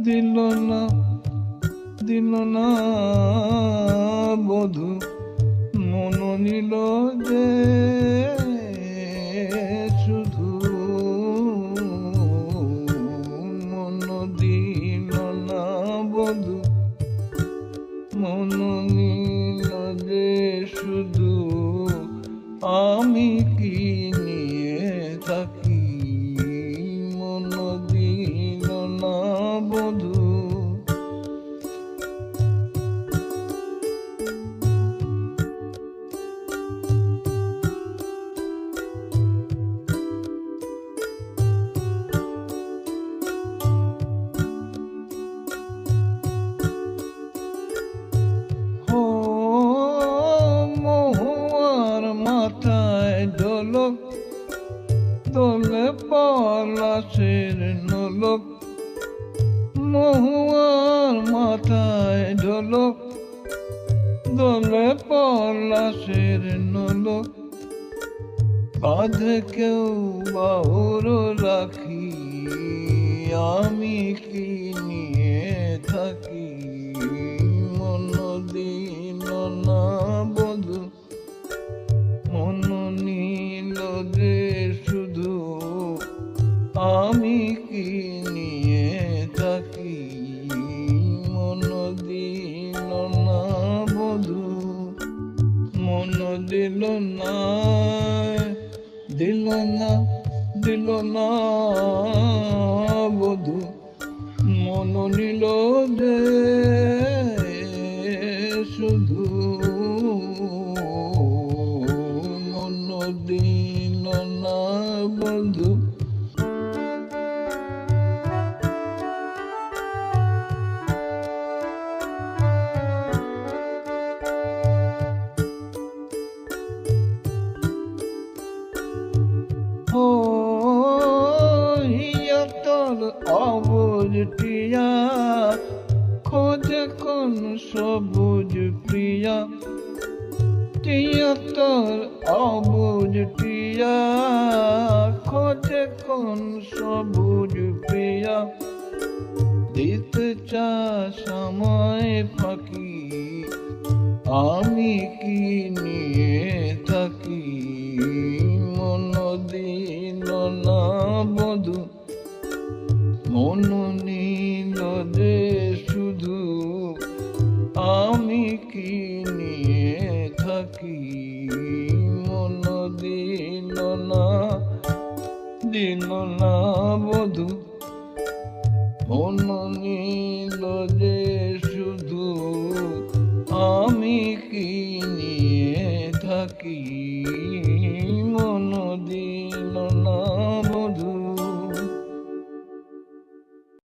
দিল না দিল না বধু মন নিল যে শুধু মন দিল না বধু মন নিল যে শুধু আমি কি নিয়ে থাকি মন দিল না বধু ঢোলক দোলে পলাশের নোলক মহুয়ার মাথায় ঢোলক দোলে পলাশের নোলক কাঁধে কেউ বাহুর রাখি আমি কি নিয়ে থাকি মন দিল না বধু মন নীল যে শুধু আমি কি নিয়ে থাকি মন দিল না বধু মন দিল না দিল না দিল না বধু মন নিল যে শুধু দিল না বন্ধু ও হিয়া তোর অবুজ প্রিয়া খোঁজে কোন সবুজ প্রিয়া টিয়া তোর অবুজ টিয়া খোঁজে কোন সবুজ প্রিয়া দিতে চা সময় ফাঁকি আমি কি নিয়ে থাকি মন দিল না বধু মন নিল যে শুধু আমি কি নিয়ে থাকি মন দিল না বধু মন নিল যে শুধু আমি কি নিয়ে থাকি।